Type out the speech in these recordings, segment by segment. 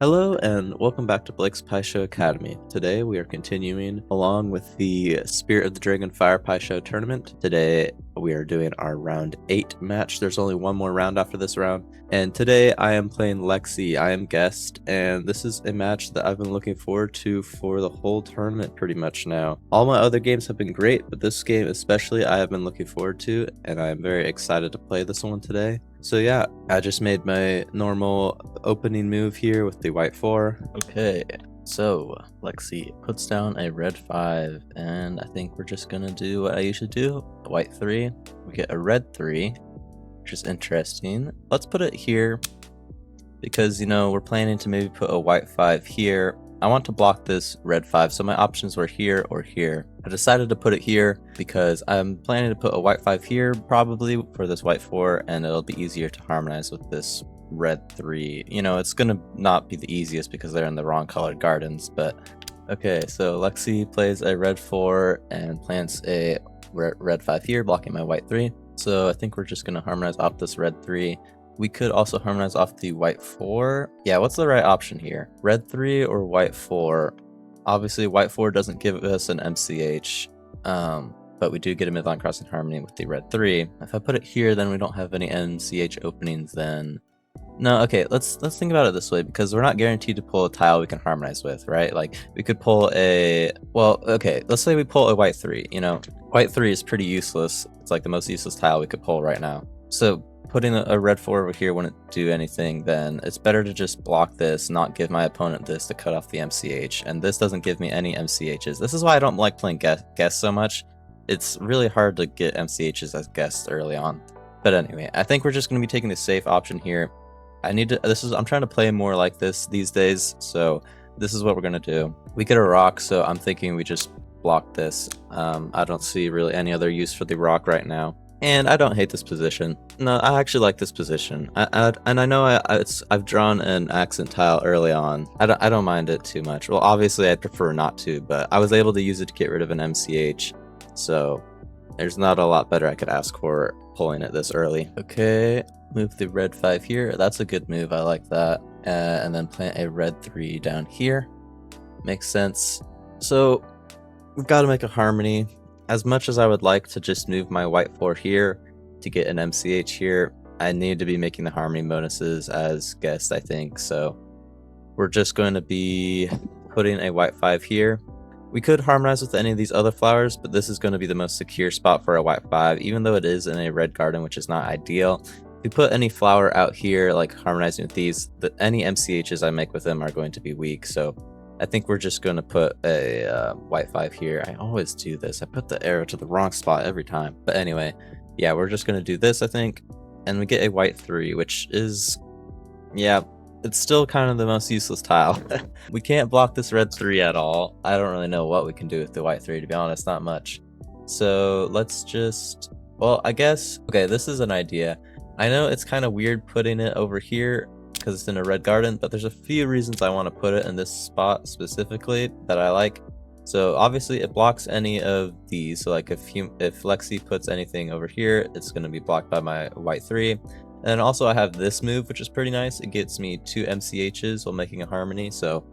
Hello and welcome back to Blake's Pie Show Academy. Today we are continuing along with the Spirit of the Dragon Fire Pie Show tournament. Today we are doing our round 8 match. There's only one more round after this round. And today I am playing Lexi. I am guest, and this is a match that I've been looking forward to for the whole tournament pretty much now. All my other games have been great, but this game especially I have been looking forward to, and I am very excited to play this one today. So yeah, I just made my normal opening move here with the white 4. Okay, so Lexi puts down a red 5, and I think we're just gonna do what I usually do. A white 3, we get a red 3, which is interesting. Let's put it here because, we're planning to maybe put a white 5 here. I want to block this red 5, so my options were here or here. I decided to put it here because I'm planning to put a white 5 here probably for this white 4, and it'll be easier to harmonize with this red 3. It's gonna not be the easiest because they're in the wrong colored gardens, but okay, so Lexi plays a red 4 and plants a red 5 here, blocking my white 3. So I think we're just gonna harmonize off this red 3. We could also harmonize off the white 4. Yeah, what's the right option here? Red 3 or white 4? Obviously, white 4 doesn't give us an MCH, but we do get a midline crossing harmony with the red 3. If I put it here, then we don't have any MCH openings then. No, okay, let's think about it this way, because we're not guaranteed to pull a tile we can harmonize with, right? Like, we could pull okay, let's say we pull a white 3, White 3 is pretty useless. It's like the most useless tile we could pull right now. So putting a red 4 over here wouldn't do anything, then it's better to just block this, not give my opponent this to cut off the MCH, and this doesn't give me any MCHs. This is why I don't like playing guests so much. It's really hard to get MCHs as guests early on. But anyway, I think we're just going to be taking the safe option here. I'm trying to play more like this these days, so this is what we're going to do. We get a rock, so I'm thinking we just block this. I don't see really any other use for the rock right now. And I don't hate this position. No, I actually like this position. And I know I've drawn an accent tile early on. I don't mind it too much. Well, obviously I'd prefer not to, but I was able to use it to get rid of an MCH. So there's not a lot better I could ask for pulling it this early. Okay, move the red 5 here. That's a good move. I like that. And then plant a red 3 down here. Makes sense. So we've got to make a harmony. As much as I would like to just move my white 4 here to get an MCH here, I need to be making the harmony bonuses as guessed, I think. So we're just going to be putting a white 5 here. We could harmonize with any of these other flowers, but this is going to be the most secure spot for a white 5, even though it is in a red garden, which is not ideal. If we put any flower out here, like harmonizing with these, any MCHs I make with them are going to be weak. So I think we're just going to put a white 5 here. I always do this. I put the arrow to the wrong spot every time. But anyway, yeah, we're just going to do this, I think. And we get a white 3, which is, yeah, it's still kind of the most useless tile. We can't block this red 3 at all. I don't really know what we can do with the white 3, to be honest, not much. So let's just, well, I guess, okay, this is an idea. I know it's kind of weird putting it over here because it's in a red garden, but there's a few reasons I want to put it in this spot specifically that I like. So obviously it blocks any of these. So like if Lexi puts anything over here, it's going to be blocked by my white 3. And also I have this move, which is pretty nice. It gets me 2 MCHs while making a harmony. So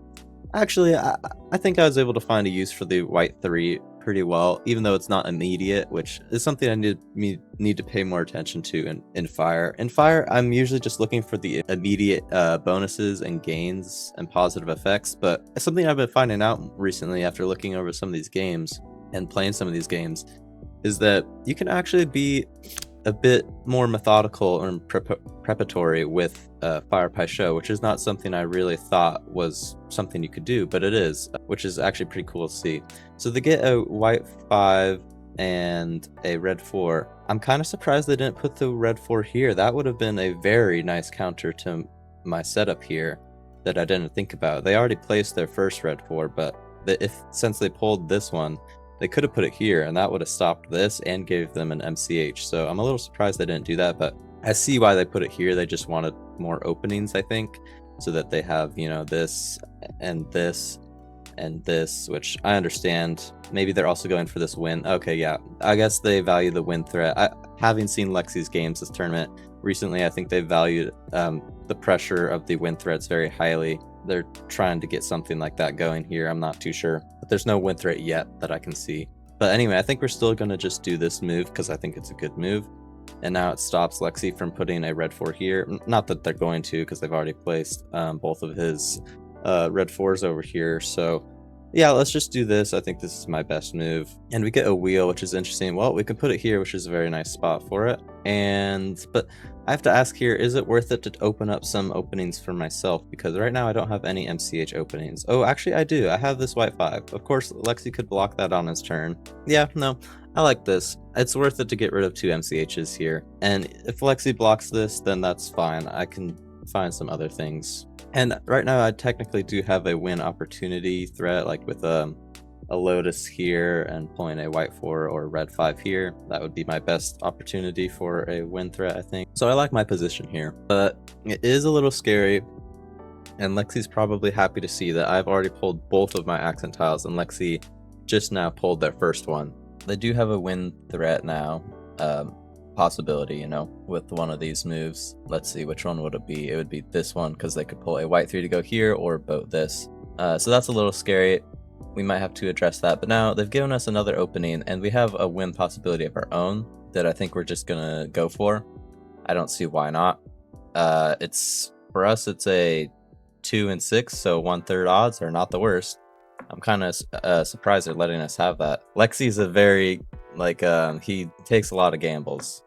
actually, I think I was able to find a use for the white 3 pretty well, even though it's not immediate, which is something I need to pay more attention to in Fire. In Fire, I'm usually just looking for the immediate bonuses and gains and positive effects, but something I've been finding out recently after looking over some of these games and playing some of these games is that you can actually be a bit more methodical and preparatory with Fire Pie Show, which is not something I really thought was something you could do, but it is, which is actually pretty cool to see. So they get a white 5 and a red 4. I'm kind of surprised they didn't put the red 4 here. That would have been a very nice counter to my setup here that I didn't think about. They already placed their first red 4, but since they pulled this one, they could have put it here, and that would have stopped this and gave them an MCH. So I'm a little surprised they didn't do that, but I see why they put it here. They just wanted more openings, I think, so that they have, this and this and this, which I understand. Maybe they're also going for this win. Okay, yeah, I guess they value the win threat. Having seen Lexi's games this tournament recently, I think they valued the pressure of the win threats very highly. they're trying to get something like that going here. I'm not too sure, but there's no win threat yet that I can see. But anyway, I think we're still going to just do this move because I think it's a good move. And now it stops Lexi from putting a red 4 here. Not that they're going to, because they've already placed both of his red 4s over here. So yeah, let's just do this. I think this is my best move. And we get a wheel, which is interesting. Well, we can put it here, which is a very nice spot for it. But I have to ask here, is it worth it to open up some openings for myself? Because right now I don't have any MCH openings. Oh, actually I do. I have this white 5. Of course, Lexi could block that on his turn. Yeah, no, I like this. It's worth it to get rid of 2 MCHs here. And if Lexi blocks this, then that's fine. I can find some other things. And right now I technically do have a win opportunity threat, like with a Lotus here and pulling a white 4 or red 5 here. That would be my best opportunity for a win threat, I think. So I like my position here, but it is a little scary. And Lexi's probably happy to see that I've already pulled both of my accent tiles, and Lexi just now pulled their first one. They do have a win threat now. Possibility, you know, with one of these moves. Let's see, which one would it be? It would be this one, because they could pull a white 3 to go here or boat this. So that's a little scary. We might have to address that, but now they've given us another opening and we have a win possibility of our own that I think we're just gonna go for. I don't see why not. It's for us, it's a 2 and 6, so 1/3 odds are not the worst. I'm kind of surprised they're letting us have that. Lexi's a very he takes a lot of gambles.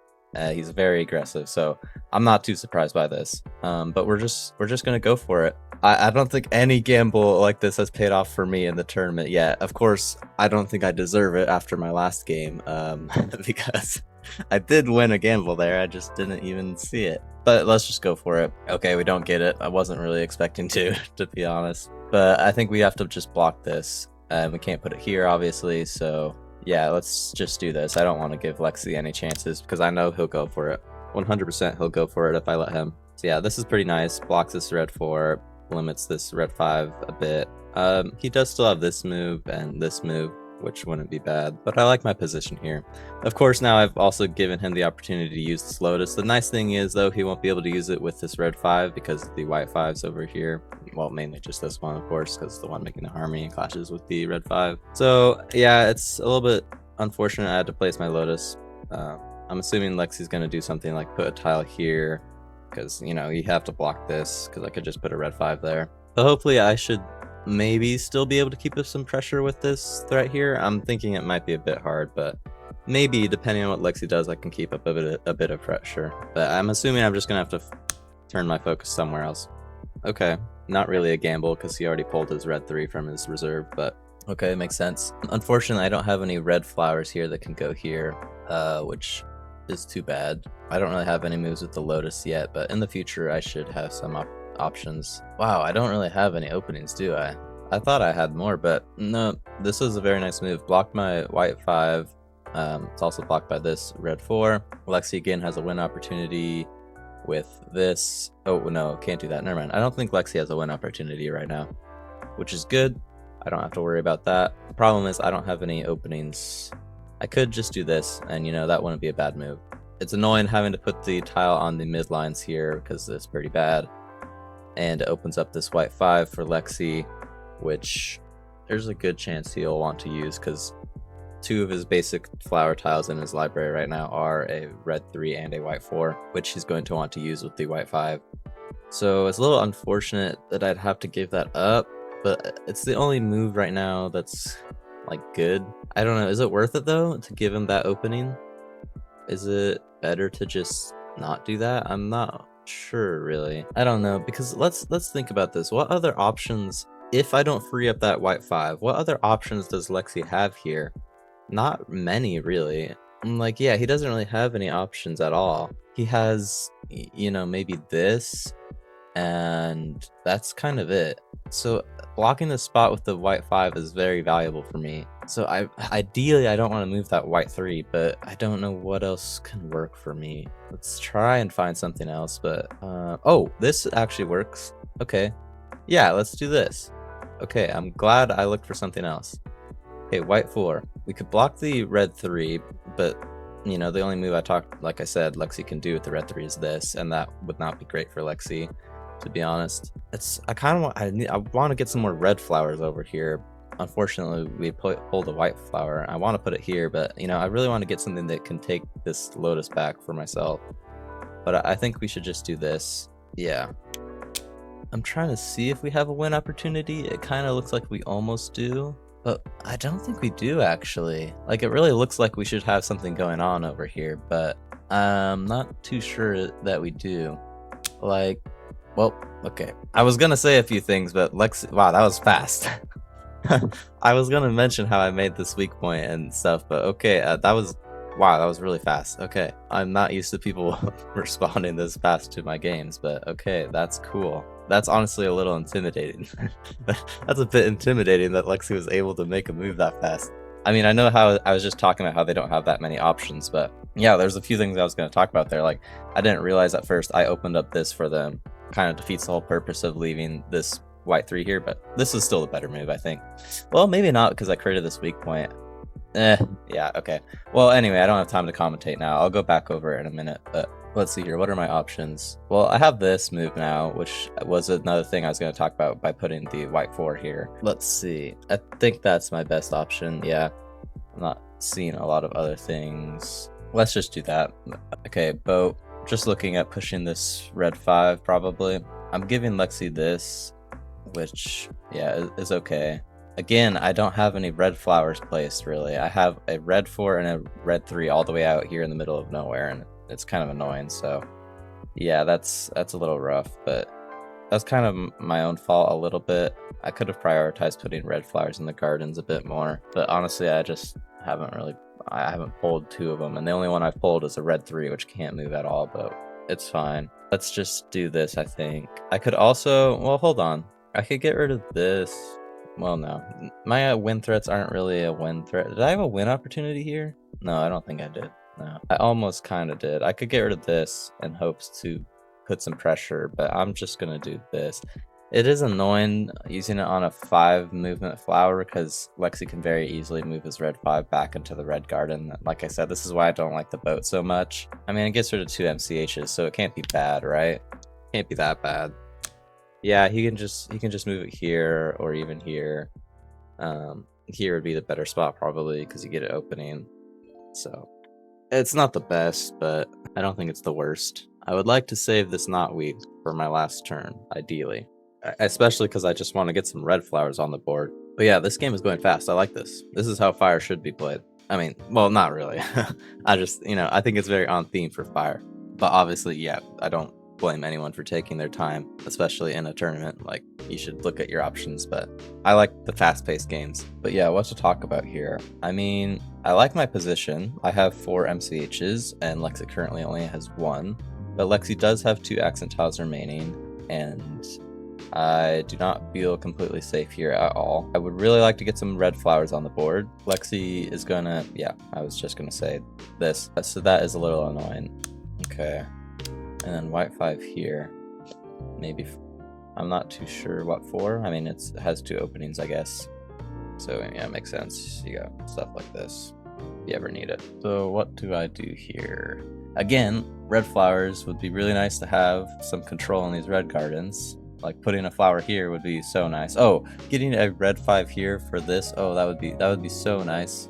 He's very aggressive, so I'm not too surprised by this. But we're just gonna go for it. I don't think any gamble like this has paid off for me in the tournament yet. Of course, I don't think I deserve it after my last game, because I did win a gamble there. I just didn't even see it. But let's just go for it. Okay, we don't get it. I wasn't really expecting to be honest. But I think we have to just block this. We can't put it here, obviously, so yeah, let's just do this. I don't want to give Lexi any chances because I know he'll go for it. 100% he'll go for it if I let him. So yeah, this is pretty nice. Blocks this red 4, limits this red 5 a bit. He does still have this move and this move, which wouldn't be bad, but I like my position here. Of course, now I've also given him the opportunity to use this Lotus. The nice thing is, though, he won't be able to use it with this red 5 because the white 5's over here. Well, mainly just this one, of course, because the one making the harmony clashes with the red 5. So yeah, it's a little bit unfortunate I had to place my Lotus. I'm assuming Lexi's going to do something like put a tile here, because, you know, you have to block this, because I could just put a red 5 there. So hopefully I should maybe still be able to keep up some pressure with this threat here. I'm thinking it might be a bit hard, but maybe depending on what Lexi does, I can keep up a bit of pressure. But I'm assuming I'm just gonna have to turn my focus somewhere else. Okay, not really a gamble because he already pulled his red 3 from his reserve, but okay, makes sense. Unfortunately, I don't have any red flowers here that can go here, which is too bad. I don't really have any moves with the Lotus yet, but in the future I should have some options. Wow, I don't really have any openings, do I? I thought I had more, but no, this is a very nice move. Blocked my white 5. It's also blocked by this red 4. Lexi again has a win opportunity with this. Oh no, can't do that. Never mind. I don't think Lexi has a win opportunity right now, which is good. I don't have to worry about that. The problem is I don't have any openings. I could just do this, and you know, that wouldn't be a bad move. It's annoying having to put the tile on the mid lines here because it's pretty bad. And it opens up this white 5 for Lexi, which there's a good chance he'll want to use because 2 of his basic flower tiles in his library right now are a red 3 and a white 4, which he's going to want to use with the white 5. So it's a little unfortunate that I'd have to give that up, but it's the only move right now that's like good. I don't know, is it worth it though to give him that opening? Is it better to just not do that? I'm not sure really. I don't know, because let's think about this. What other options, if I don't free up that white 5, what other options does Lexi have here? Not many really. I'm like, yeah, he doesn't really have any options at all. He has, you know, maybe this, and that's kind of it. So blocking the spot with the white 5 is very valuable for me. So ideally I don't want to move that white 3, but I don't know what else can work for me. Let's try and find something else, but oh, this actually works. Okay, yeah, let's do this. Okay, I'm glad I looked for something else. Okay, white 4. We could block the red 3, but you know, the only move like I said, Lexi can do with the red 3 is this, and that would not be great for Lexi. to be honest. I kind of I want to get some more red flowers over here. Unfortunately, we pulled a white flower. I want to put it here, but you know, I really want to get something that can take this lotus back for myself. But I think we should just do this. Yeah. I'm trying to see if we have a win opportunity. It kind of looks like we almost do, but I don't think we do actually. Like, it really looks like we should have something going on over here, but I'm not too sure that we do. Like, well, okay. I was gonna say a few things, but wow, that was fast. I was gonna mention how I made this weak point and stuff, but okay, wow, that was really fast. Okay, I'm not used to people responding this fast to my games, but okay, that's cool. That's honestly a little intimidating. That's a bit intimidating that Lexi was able to make a move that fast. I mean, I know how I was just talking about how they don't have that many options, but yeah, there's a few things I was going to talk about there. Like, I didn't realize at first I opened up this for them. Kind of defeats the whole purpose of leaving this white 3 here, but this is still a better move, I think. Well, maybe not, because I created this weak point. Yeah, okay. Well, anyway, I don't have time to commentate now. I'll go back over it in a minute, but let's see here. What are my options? Well, I have this move now, which was another thing I was going to talk about by putting the white 4 here. Let's see. I think that's my best option. Yeah, I'm not seeing a lot of other things. Let's just do that. Okay, boat. Just looking at pushing this red 5, probably. I'm giving Lexi this, which, yeah, is okay. Again, I don't have any red flowers placed, really. I have a red 4 and a red 3 all the way out here in the middle of nowhere, and it's kind of annoying, so yeah, that's a little rough, but that's kind of my own fault a little bit. I could have prioritized putting red flowers in the gardens a bit more, but honestly, I haven't pulled 2 of them, and the only one I've pulled is a red 3, which can't move at all, but it's fine. Let's just do this, I think. I could also, well, hold on. I could get rid of this. Well, no. My win threats aren't really a win threat. Did I have a win opportunity here? No, I don't think I did. No, I almost kind of did. I could get rid of this in hopes to put some pressure, but I'm just going to do this. It is annoying using it on a 5 movement flower because Lexi can very easily move his red 5 back into the red garden. Like I said, this is why I don't like the boat so much. I mean, it gets rid of 2 MCHs, so it can't be bad, right? Can't be that bad. Yeah, he can just move it here or even here. Here would be the better spot probably because you get it opening. So it's not the best, but I don't think it's the worst. I would like to save this knotweed for my last turn, ideally. Especially because I just want to get some red flowers on the board. But yeah, this game is going fast. I like this. This is how fire should be played. I mean, well, not really. I just, I think it's very on theme for fire. But obviously, yeah, I don't blame anyone for taking their time, especially in a tournament. Like, you should look at your options, but I like the fast-paced games. But yeah, what to talk about here? I mean, I like my position. I have 4 MCHs, and Lexi currently only has 1. But Lexi does have 2 accent tiles remaining, and I do not feel completely safe here at all. I would really like to get some red flowers on the board. Lexi is gonna, yeah, I was just gonna say this. So that is a little annoying. Okay. And then white 5 here. Maybe, I'm not too sure what for. I mean, it has 2 openings, I guess. So yeah, it makes sense. You got stuff like this if you ever need it. So what do I do here? Again, red flowers would be really nice to have some control in these red gardens. Like putting a flower here would be so nice. Oh, getting a red 5 here for this. Oh, that would be so nice.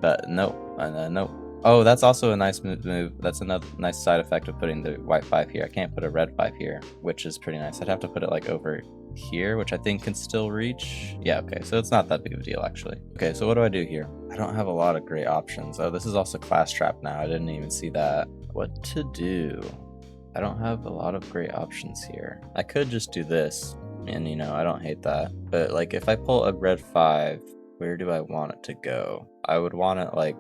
But nope, nope. Oh, that's also a nice move. That's another nice side effect of putting the white 5 here. I can't put a red 5 here, which is pretty nice. I'd have to put it like over here, which I think can still reach. Yeah, okay, so it's not that big of a deal actually. Okay, so what do I do here? I don't have a lot of great options. Oh, this is also class trap now. I didn't even see that. What to do? I don't have a lot of great options here. I could just do this, and I don't hate that. But like, if I pull a red 5, where do I want it to go? I would want it like,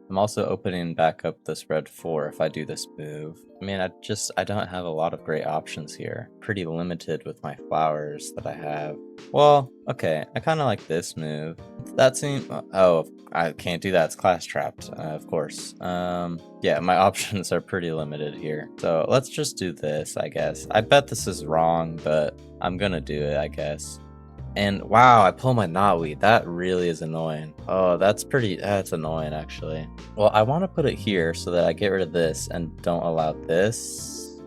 I'm also opening back up this red 4 if I do this move. I mean, I don't have a lot of great options here. Pretty limited with my flowers that I have. Well, okay, I kind of like this move. That seems, oh, I can't do that. It's class trapped, of course. Yeah, my options are pretty limited here. So let's just do this, I guess. I bet this is wrong, but I'm gonna do it, I guess. And wow, I pull my knotweed. That really is annoying. Oh, that's annoying actually. Well, I want to put it here so that I get rid of this and don't allow this.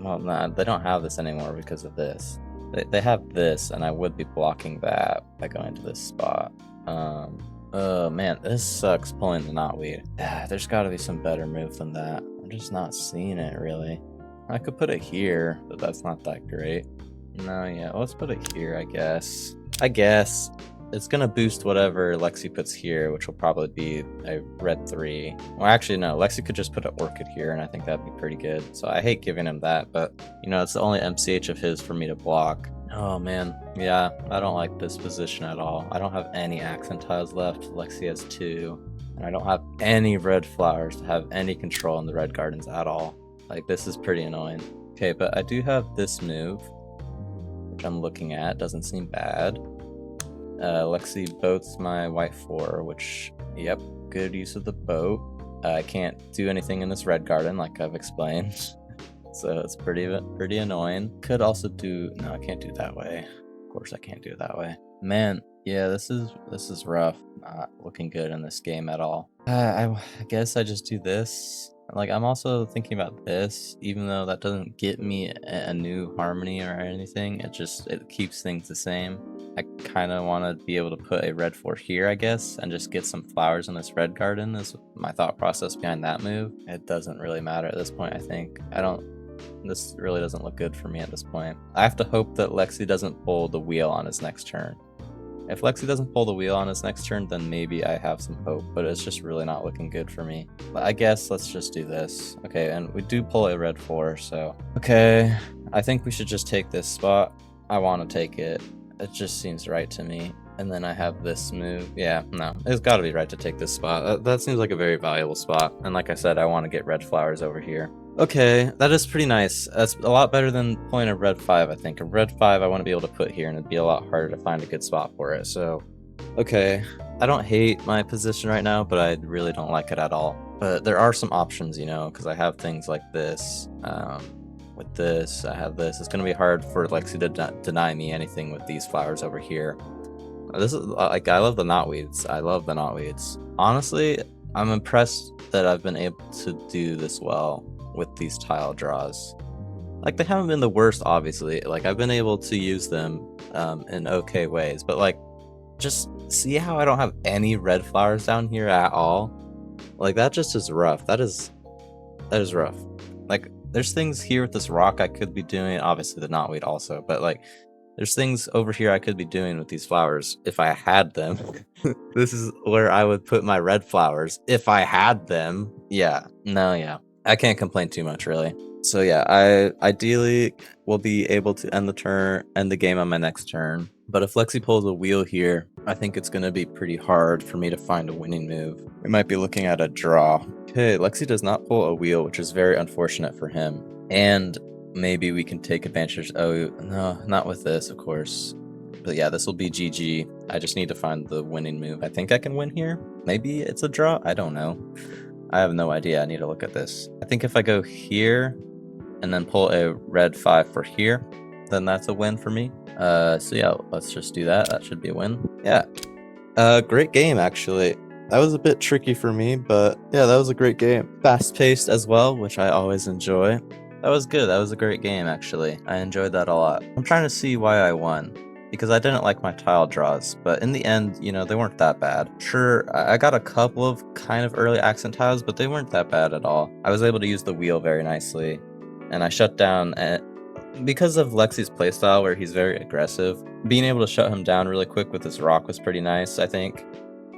Well, nah, they don't have this anymore because of this. They have this, and I would be blocking that by going to this spot. Oh man, this sucks pulling the knotweed. There's got to be some better move than that. I'm just not seeing it really. I could put it here, but that's not that great. No, yeah, let's put it here, I guess. It's gonna boost whatever Lexi puts here, which will probably be a red 3. Well, actually, no, Lexi could just put an orchid here, and I think that'd be pretty good. So I hate giving him that, but, you know, it's the only MCH of his for me to block. Oh, man. Yeah, I don't like this position at all. I don't have any accent tiles left. Lexi has 2. And I don't have any red flowers to have any control in the red gardens at all. Like, this is pretty annoying. Okay, but I do have this move, which I'm looking at. Doesn't seem bad. Lexi boats my white 4, which, yep, good use of the boat. I can't do anything in this red garden, like I've explained. So it's pretty annoying. Could also do, no, I can't do it that way. Of course I can't do it that way. Man, yeah, this is rough. Not looking good in this game at all. I guess I just do this. Like, I'm also thinking about this, even though that doesn't get me a new harmony or anything. It keeps things the same. I kind of want to be able to put a red 4 here, I guess, and just get some flowers in this red garden is my thought process behind that move. It doesn't really matter at this point, I think. This really doesn't look good for me at this point. I have to hope that Lexi doesn't pull the wheel on his next turn. If Lexi doesn't pull the wheel on his next turn, then maybe I have some hope, but it's just really not looking good for me. But I guess let's just do this. Okay, and we do pull a red 4, so... Okay, I think we should just take this spot. I want to take it. It just seems right to me. And then I have this move. Yeah, no, it's got to be right to take this spot. That seems like a very valuable spot. And like I said, I want to get red flowers over here. Okay, that is pretty nice. That's a lot better than pulling a red 5, I think. A red 5 I want to be able to put here, and it'd be a lot harder to find a good spot for it. So, okay. I don't hate my position right now, but I really don't like it at all. But there are some options, you know, because I have things like this. With this, I have this. It's going to be hard for Lexi to deny me anything with these flowers over here. This is, like, I love the knotweeds. I love the knotweeds. Honestly, I'm impressed that I've been able to do this well with these tile draws. Like, they haven't been the worst, obviously. Like, I've been able to use them in okay ways, but like, just see how I don't have any red flowers down here at all. Like, that just is rough. That is rough. Like, there's things here with this rock I could be doing, obviously the knotweed also, but like, there's things over here I could be doing with these flowers if I had them. This is where I would put my red flowers if I had them. Yeah, no, yeah. I can't complain too much, really. So yeah, I ideally will be able to end the game on my next turn. But if Lexi pulls a wheel here, I think it's going to be pretty hard for me to find a winning move. We might be looking at a draw. Okay, Lexi does not pull a wheel, which is very unfortunate for him. And maybe we can take advantage. Oh, no, not with this, of course. But yeah, this will be GG. I just need to find the winning move. I think I can win here. Maybe it's a draw. I don't know. I have no idea. I need to look at this. I think if I go here and then pull a red 5 for here, then that's a win for me. So yeah, let's just do that. That should be a win. Yeah. Great game, actually. That was a bit tricky for me, but yeah, that was a great game. Fast-paced as well, which I always enjoy. That was good. That was a great game, actually. I enjoyed that a lot. I'm trying to see why I won, because I didn't like my tile draws, but in the end, you know, they weren't that bad. Sure, I got a couple of kind of early accent tiles, but they weren't that bad at all. I was able to use the wheel very nicely, and I shut down, because of Lexi's playstyle where he's very aggressive, being able to shut him down really quick with this rock was pretty nice, I think.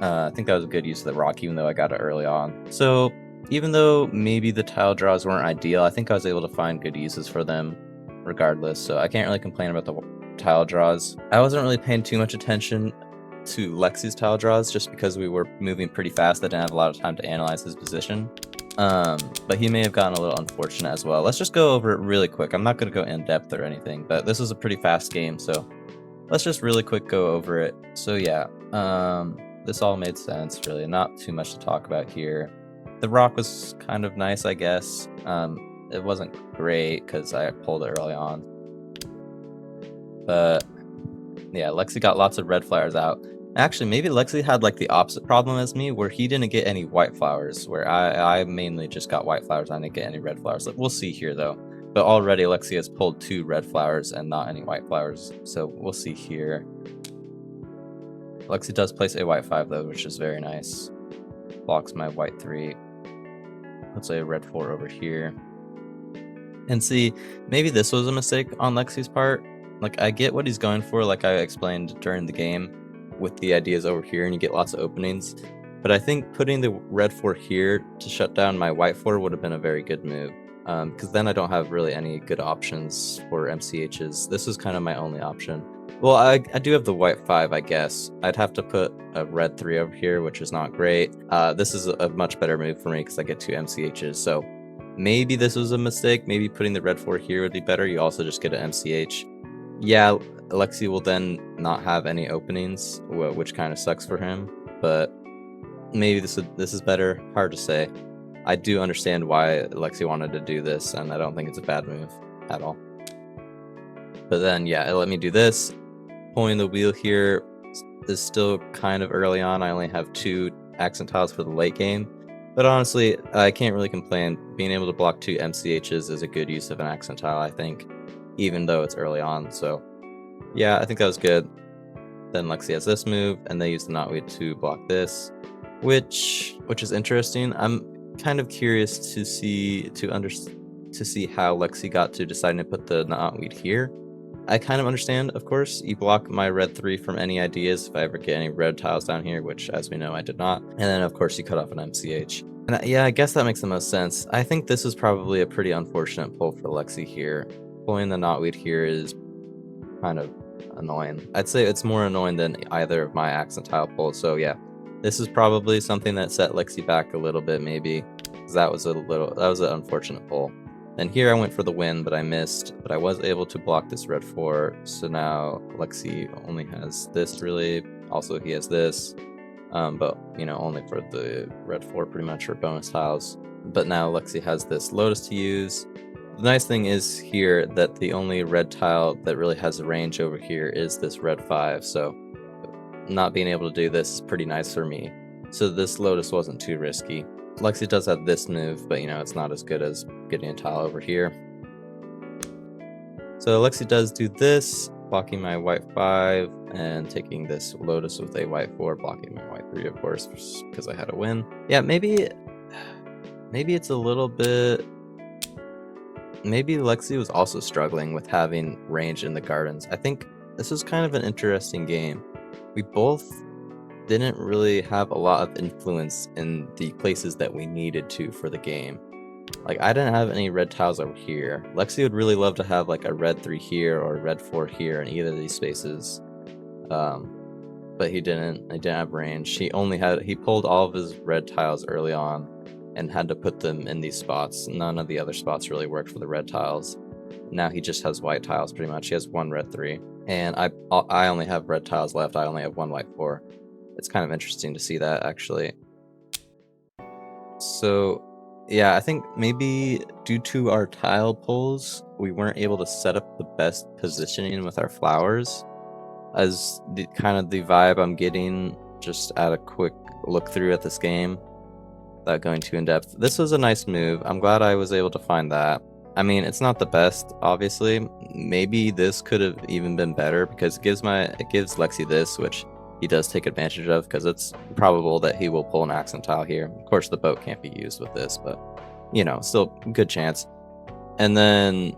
I think that was a good use of the rock, even though I got it early on. So, even though maybe the tile draws weren't ideal, I think I was able to find good uses for them regardless, so I can't really complain about the tile draws. I wasn't really paying too much attention to Lexi's tile draws just because we were moving pretty fast. I didn't have a lot of time to analyze his position. But he may have gotten a little unfortunate as well. Let's just go over it really quick. I'm not going to go in depth or anything, but this is a pretty fast game, so let's just really quick go over it. So yeah, this all made sense, really. Not too much to talk about here. The rock was kind of nice, I guess. It wasn't great because I pulled it early on. But yeah, Lexi got lots of red flowers out. Actually, maybe Lexi had like the opposite problem as me, where he didn't get any white flowers, where I mainly just got white flowers. I didn't get any red flowers. We'll see here, though. But already Lexi has pulled 2 red flowers and not any white flowers, so we'll see here. Lexi does place a white 5 though, which is very nice. Blocks my white 3. Let's say a red 4 over here. And see, maybe this was a mistake on Lexi's part. Like, I get what he's going for, like I explained during the game, with the ideas over here, and you get lots of openings. But I think putting the red 4 here to shut down my white 4 would have been a very good move. Because then I don't have really any good options for MCHs. This is kind of my only option. Well, I do have the white 5, I guess. I'd have to put a red 3 over here, which is not great. This is a much better move for me because I get 2 MCHs. So maybe this was a mistake. Maybe putting the red 4 here would be better. You also just get an MCH. Yeah, Alexi will then not have any openings, which kind of sucks for him. But maybe this is better. Hard to say. I do understand why Alexi wanted to do this, and I don't think it's a bad move at all. But then, yeah, it let me do this. Pulling the wheel here is still kind of early on. I only have 2 accent tiles for the late game. But honestly, I can't really complain. Being able to block 2 MCHs is a good use of an accent tile, I think, even though it's early on. So, yeah, I think that was good. Then Lexi has this move, and they use the knotweed to block this, which is interesting. I'm kind of curious to see how Lexi got to deciding to put the knotweed here. I kind of understand, of course. You block my red 3 from any ideas if I ever get any red tiles down here, which, as we know, I did not. And then, of course, you cut off an MCH. And yeah, I guess that makes the most sense. I think this is probably a pretty unfortunate pull for Lexi here. Pulling the knotweed here is kind of annoying. I'd say it's more annoying than either of my accent tile pulls. So yeah, this is probably something that set Lexi back a little bit, maybe. Because that was an unfortunate pull. And here I went for the win, but I missed. But I was able to block this red 4. So now Lexi only has this, really. Also, he has this. But, you know, only for the red 4, pretty much, for bonus tiles. But now Lexi has this Lotus to use. The nice thing is here that the only red tile that really has a range over here is this red 5. So not being able to do this is pretty nice for me. So this Lotus wasn't too risky. Lexi does have this move, but you know, it's not as good as getting a tile over here. So Lexi does do this, blocking my white 5 and taking this Lotus with a white 4, blocking my white 3, of course, because I had a win. Yeah, maybe it's a little bit... Maybe Lexi was also struggling with having range in the gardens. I think this is kind of an interesting game. We both didn't really have a lot of influence in the places that we needed to for the game. Like, I didn't have any red tiles over here. Lexi would really love to have like a red 3 here or a red 4 here in either of these spaces. But he didn't have range. He pulled all of his red tiles early on and had to put them in these spots. None of the other spots really worked for the red tiles. Now he just has white tiles pretty much. He has 1 red 3. And I only have red tiles left. I only have 1 white 4. It's kind of interesting to see that, actually. So, yeah, I think maybe due to our tile pulls, we weren't able to set up the best positioning with our flowers. As the kind of the vibe I'm getting just at a quick look through at this game, without going too in depth. This was a nice move. I'm glad I was able to find that. I mean, it's not the best, obviously. Maybe this could have even been better because it gives Lexi this, which he does take advantage of because it's probable that he will pull an accent tile here. Of course, the boat can't be used with this, but you know, still good chance. And then,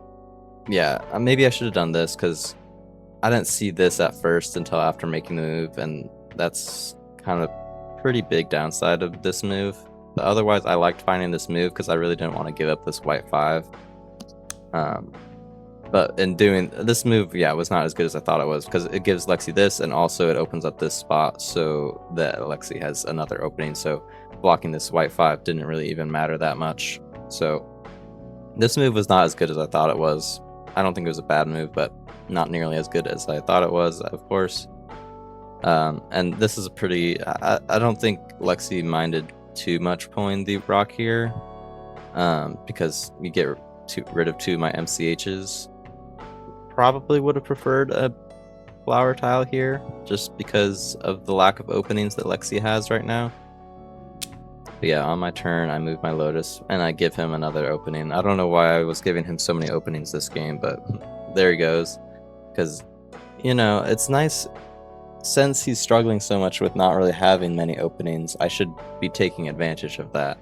yeah, maybe I should have done this because I didn't see this at first until after making the move, and that's kind of a pretty big downside of this move. But otherwise, I liked finding this move because I really didn't want to give up this white 5. But in doing this move, yeah, it was not as good as I thought it was because it gives Lexi this, and also it opens up this spot so that Lexi has another opening. So blocking this white 5 didn't really even matter that much. So this move was not as good as I thought it was. I don't think it was a bad move, but not nearly as good as I thought it was, of course. And this is a pretty... I don't think Lexi minded too much pulling the rock here because you get rid of 2 of my MCHs. Probably would have preferred a flower tile here just because of the lack of openings that Lexi has right now. But yeah, on my turn, I move my Lotus, and I give him another opening. I don't know why I was giving him so many openings this game, but there he goes. Because, you know, it's nice, since he's struggling so much with not really having many openings, I should be taking advantage of that.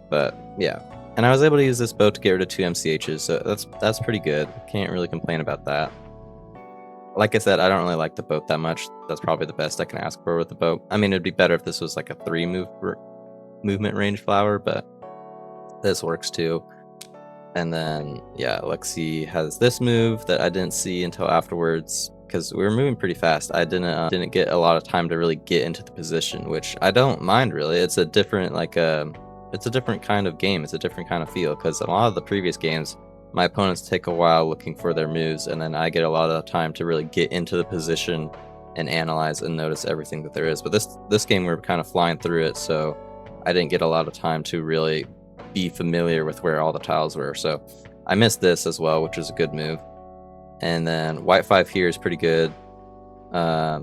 But yeah, and I was able to use this boat to get rid of 2 MCHs, so that's pretty good. Can't really complain about that. Like I said, I don't really like the boat that much. That's probably the best I can ask for with the boat. I mean, it'd be better if this was like a 3 movement range flower, but this works too. And then, yeah, Lexi has this move that I didn't see until afterwards because we were moving pretty fast. I didn't get a lot of time to really get into the position, which I don't mind really. It's a different it's a different kind of game. It's a different kind of feel because a lot of the previous games, my opponents take a while looking for their moves, and then I get a lot of time to really get into the position and analyze and notice everything that there is. But this game, we're kind of flying through it, so I didn't get a lot of time to really be familiar with where all the tiles were. So I missed this as well, which is a good move. And then white 5 here is pretty good.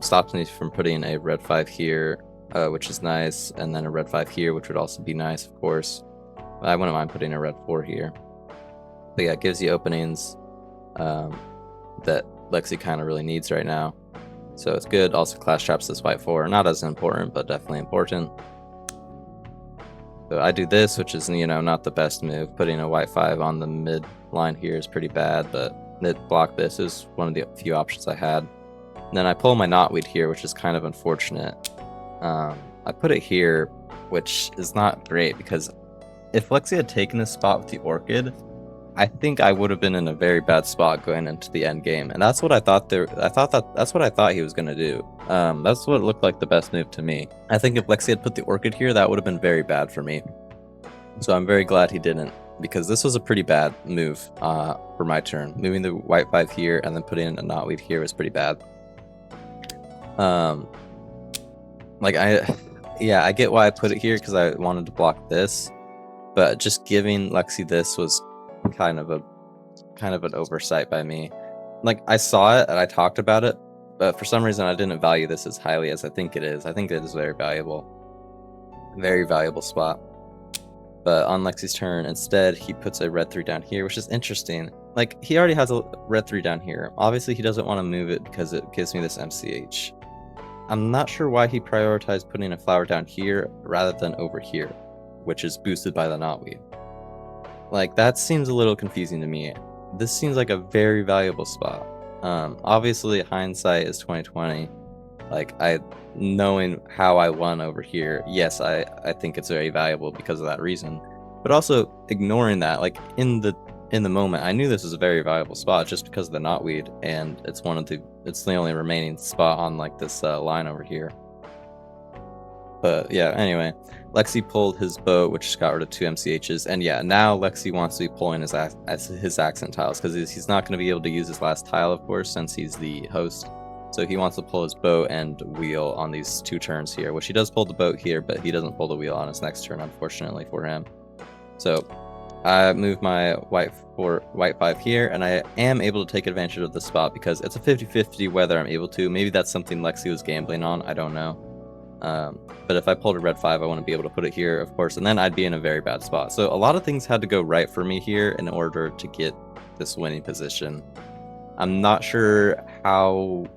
Stops me from putting a red 5 here, which is nice, and then a red 5 here, which would also be nice, of course. I wouldn't mind putting a red 4 here. But yeah, it gives you openings that Lexi kind of really needs right now. So it's good. Also clash traps this white 4. Not as important, but definitely important. So I do this, which is, you know, not the best move. Putting a white 5 on the mid line here is pretty bad, but mid block this is one of the few options I had. And then I pull my knotweed here, which is kind of unfortunate. I put it here, which is not great because if Lexi had taken this spot with the orchid, I think I would have been in a very bad spot going into the end game, and that's what I thought that's what I thought he was gonna do. That's what looked like the best move to me. I think if Lexi had put the orchid here, that would have been very bad for me. So I'm very glad he didn't, because this was a pretty bad move for my turn. Moving the white 5 here and then putting in a knotweed here was pretty bad. I get why I put it here because I wanted to block this, but just giving Lexi this was kind of an oversight by me. Like, I saw it and I talked about it, but for some reason I didn't value this as highly as I think it is. I think it is very valuable spot. But on Lexi's turn, instead he puts a red 3 down here, which is interesting. Like, he already has a red 3 down here. Obviously he doesn't want to move it because it gives me this MCH. I'm not sure why he prioritized putting a flower down here rather than over here, which is boosted by the knotweed. Like, that seems a little confusing to me. This seems like a very valuable spot. Obviously hindsight is 2020. Like, knowing how I won over here, yes, I think it's very valuable because of that reason. But also ignoring that, like, in the moment, I knew this was a very valuable spot just because of the knotweed, and it's the only remaining spot on like this line over here. But yeah, anyway, Lexi pulled his boat, which got rid of 2 MCHs, and yeah, now Lexi wants to be pulling his accent tiles because he's not going to be able to use his last tile, of course, since he's the host. So he wants to pull his boat and wheel on these 2 turns here, which he does pull the boat here, but he doesn't pull the wheel on his next turn, unfortunately for him. So I move my white 5 here, and I am able to take advantage of this spot because it's a 50-50 whether I'm able to. Maybe that's something Lexi was gambling on, I don't know. But if I pulled a red 5, I want to be able to put it here, of course, and then I'd be in a very bad spot. So a lot of things had to go right for me here in order to get this winning position. I'm not sure how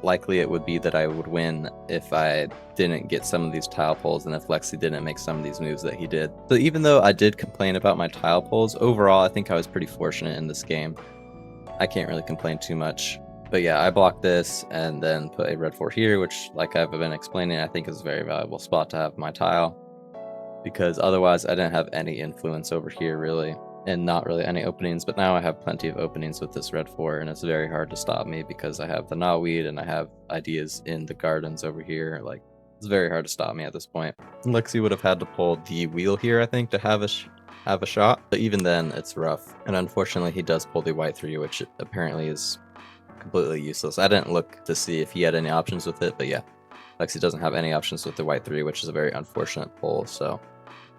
likely it would be that I would win if I didn't get some of these tile pulls and if Lexi didn't make some of these moves that he did. So even though I did complain about my tile pulls, overall I think I was pretty fortunate in this game. I can't really complain too much. But yeah, I blocked this and then put a red 4 here, which, like I've been explaining, I think is a very valuable spot to have my tile, because otherwise I didn't have any influence over here really, and not really any openings. But now I have plenty of openings with this red 4, and it's very hard to stop me because I have the knotweed and I have ideas in the gardens over here. Like, it's very hard to stop me at this point. Lexi would have had to pull the wheel here, I think, to have a shot, but even then it's rough. And unfortunately he does pull the white 3, which apparently is completely useless. I didn't look to see if he had any options with it, but yeah, Lexi doesn't have any options with the white 3, which is a very unfortunate pull. So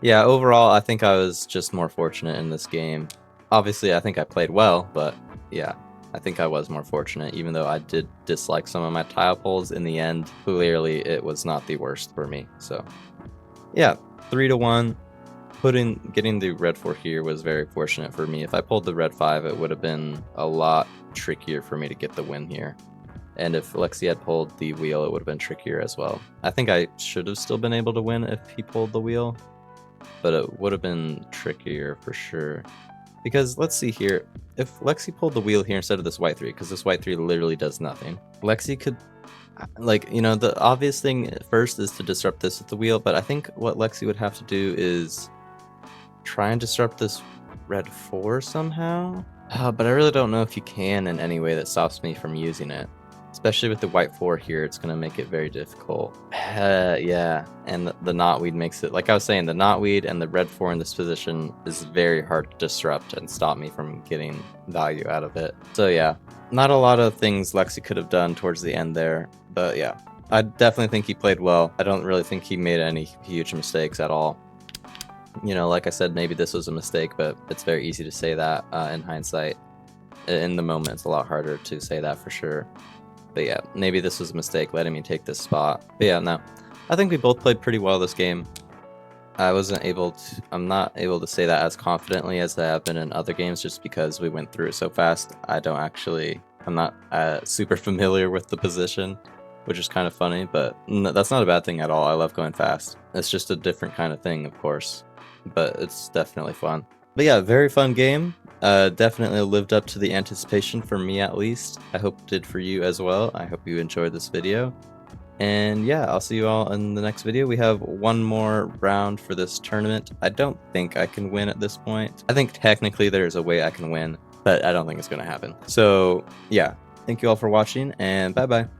yeah, overall I think I was just more fortunate in this game. Obviously I think I played well, but yeah, I think I was more fortunate, even though I did dislike some of my tile pulls. In the end, clearly it was not the worst for me. So yeah, 3-1. Getting the red 4 here was very fortunate for me. If I pulled the red 5, it would have been a lot trickier for me to get the win here. And if Lexi had pulled the wheel, it would have been trickier as well. I think I should have still been able to win if he pulled the wheel, but it would have been trickier for sure. Because let's see here, if Lexi pulled the wheel here instead of this white 3, because this white 3 literally does nothing, Lexi could, like, you know, the obvious thing first is to disrupt this with the wheel, but I think what Lexi would have to do is try and disrupt this red 4 somehow. But I really don't know if you can in any way that stops me from using it. Especially with the white 4 here, it's going to make it very difficult. Yeah, and the knotweed makes it, like I was saying, the knotweed and the red 4 in this position is very hard to disrupt and stop me from getting value out of it. So yeah, not a lot of things Lexi could have done towards the end there, but yeah, I definitely think he played well. I don't really think he made any huge mistakes at all. You know, like I said, maybe this was a mistake, but it's very easy to say that in hindsight. In the moment, it's a lot harder to say that for sure. But yeah, maybe this was a mistake letting me take this spot. But yeah, no, I think we both played pretty well this game. I'm not able to say that as confidently as I have been in other games just because we went through it so fast. I'm not super familiar with the position, which is kind of funny, but no, that's not a bad thing at all. I love going fast. It's just a different kind of thing, of course, but it's definitely fun. But yeah, very fun game. Definitely lived up to the anticipation for me at least. I hope it did for you as well. I hope you enjoyed this video. And yeah, I'll see you all in the next video. We have one more round for this tournament. I don't think I can win at this point. I think technically there's a way I can win, but I don't think it's going to happen. So yeah, thank you all for watching and bye bye.